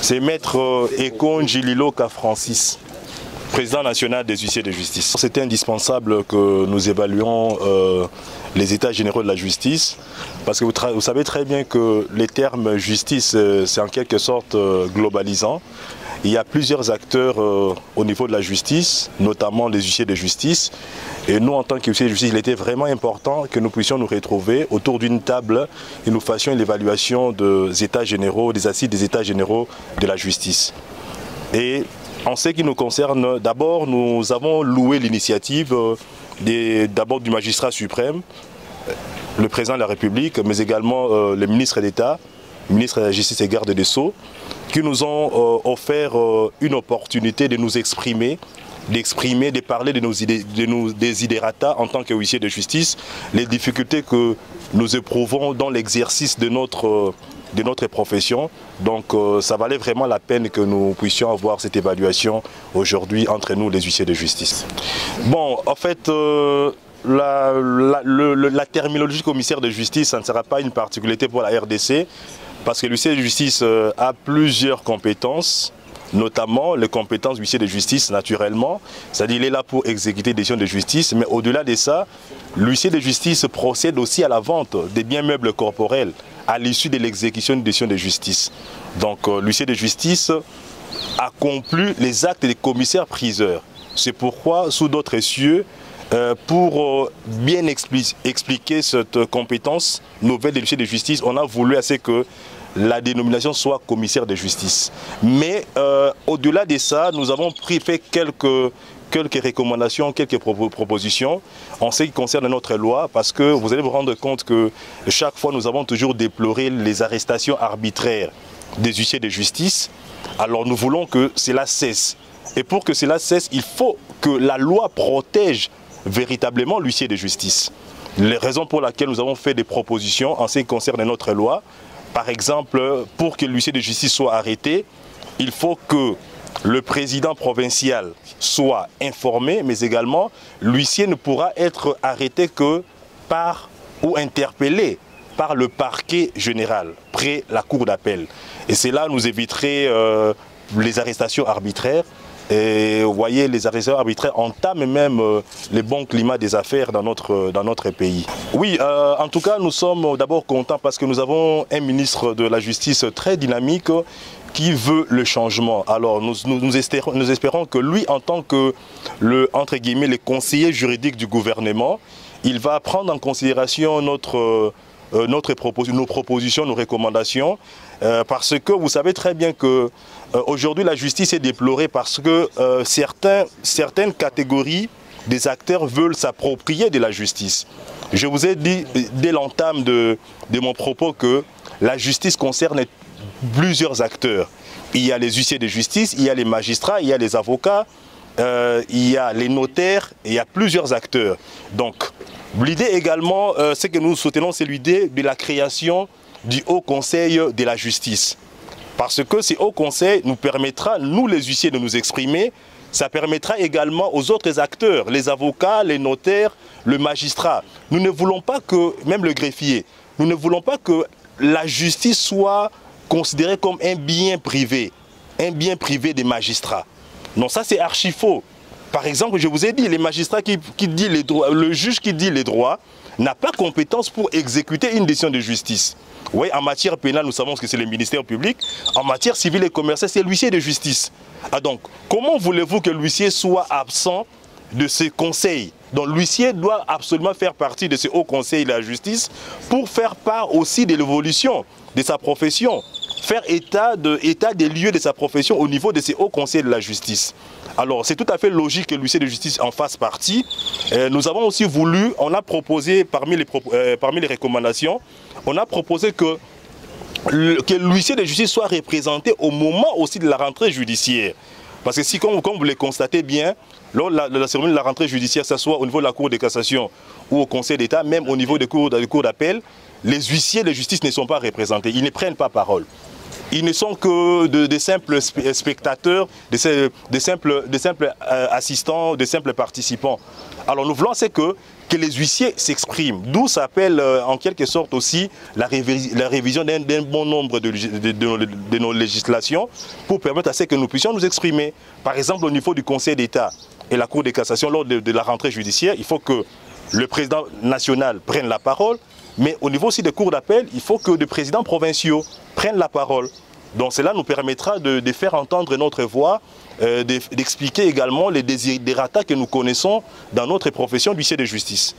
C'est Maître Ekon Jililoka Francis, président national des huissiers de justice. C'était indispensable que nous évaluions les états généraux de la justice, parce que vous savez très bien que les termes justice, c'est en quelque sorte globalisant. Il y a plusieurs acteurs au niveau de la justice, notamment les huissiers de justice. Et nous, en tant qu'huissiers de justice, il était vraiment important que nous puissions nous retrouver autour d'une table et nous fassions l'évaluation des états généraux, des assises des états généraux de la justice. Et en ce qui nous concerne, d'abord, nous avons loué l'initiative d'abord du magistrat suprême, le président de la République, mais également le ministre d'État, le ministre de la Justice et Garde des Sceaux, qui nous ont offert une opportunité de nous exprimer, de parler de nos desiderata en tant que huissiers de justice, les difficultés que nous éprouvons dans l'exercice de notre profession. Donc ça valait vraiment la peine que nous puissions avoir cette évaluation aujourd'hui entre nous, les huissiers de justice. Bon, en fait, la terminologie commissaire de justice, ça ne sera pas une particularité pour la RDC, parce que l'huissier de justice a plusieurs compétences, notamment les compétences du huissier de justice naturellement, c'est-à-dire il est là pour exécuter des décisions de justice, mais au-delà de ça, l'huissier de justice procède aussi à la vente des biens meubles corporels à l'issue de l'exécution d'une décision de justice. Donc l'huissier de justice accomplit les actes des commissaires-priseurs. C'est pourquoi, sous d'autres cieux, pour bien expliquer cette compétence nouvelle de l'huissier de justice, on a voulu assez que la dénomination soit commissaire de justice. Mais au-delà de ça, nous avons fait quelques recommandations, quelques propositions en ce qui concerne notre loi, parce que vous allez vous rendre compte que chaque fois nous avons toujours déploré les arrestations arbitraires des huissiers de justice. Alors nous voulons que cela cesse. Et pour que cela cesse, il faut que la loi protège véritablement l'huissier de justice. Les raisons pour lesquelles nous avons fait des propositions en ce qui concerne notre loi, par exemple, pour que l'huissier de justice soit arrêté, il faut que le président provincial soit informé, mais également l'huissier ne pourra être arrêté que par ou interpellé par le parquet général, près la cour d'appel. Et cela nous éviterait les arrestations arbitraires. Et vous voyez, les arrestations arbitraires entament même les bons climats des affaires dans notre pays. Oui, en tout cas, nous sommes d'abord contents parce que nous avons un ministre de la Justice très dynamique qui veut le changement. Alors nous espérons que lui, en tant que entre guillemets, le conseiller juridique du gouvernement, il va prendre en considération nos propositions, nos recommandations, parce que vous savez très bien que aujourd'hui la justice est déplorée parce que certaines catégories des acteurs veulent s'approprier de la justice. Je vous ai dit dès l'entame de mon propos que la justice concerne plusieurs acteurs. Il y a les huissiers de justice, il y a les magistrats, il y a les avocats, il y a les notaires, et il y a plusieurs acteurs. Donc l'idée également, ce que nous soutenons, c'est l'idée de la création du Haut Conseil de la justice. Parce que ce Haut Conseil nous permettra, nous les huissiers, de nous exprimer. Ça permettra également aux autres acteurs, les avocats, les notaires, le magistrat. Nous ne voulons pas que, même le greffier, nous ne voulons pas que la justice soit considérée comme un bien privé des magistrats. Non, ça c'est archi faux. Par exemple, je vous ai dit, les magistrats qui disent les droits, le juge qui dit les droits n'a pas compétence pour exécuter une décision de justice. Oui, en matière pénale, nous savons que c'est le ministère public. En matière civile et commerciale, c'est l'huissier de justice. Ah donc, comment voulez-vous que l'huissier soit absent de ce conseil? Donc l'huissier doit absolument faire partie de ce Haut Conseil de la justice pour faire part aussi de l'évolution de sa profession, faire état des lieux de sa profession au niveau de ce Haut Conseil de la justice. Alors c'est tout à fait logique que l'huissier de justice en fasse partie. Nous avons aussi voulu, on a proposé parmi les recommandations, on a proposé que l'huissier de justice soit représenté au moment aussi de la rentrée judiciaire. Parce que si, comme vous le constatez bien, lors de la cérémonie de la rentrée judiciaire, que ce soit au niveau de la Cour de cassation ou au Conseil d'État, même au niveau des cours d'appel, les huissiers de justice ne sont pas représentés, ils ne prennent pas parole. ils ne sont que de simples spectateurs, de simples assistants, de simples participants. Alors nous voulons, c'est que les huissiers s'expriment. D'où s'appelle en quelque sorte aussi la révision d'un bon nombre de nos législations pour permettre à ce que nous puissions nous exprimer. Par exemple, au niveau du Conseil d'État et la Cour de cassation, lors de la rentrée judiciaire, il faut que le président national prenne la parole, mais au niveau aussi des cours d'appel, il faut que les présidents provinciaux prennent la parole. Donc cela nous permettra de faire entendre notre voix, d'expliquer également les desiderata que nous connaissons dans notre profession d'huissier de justice.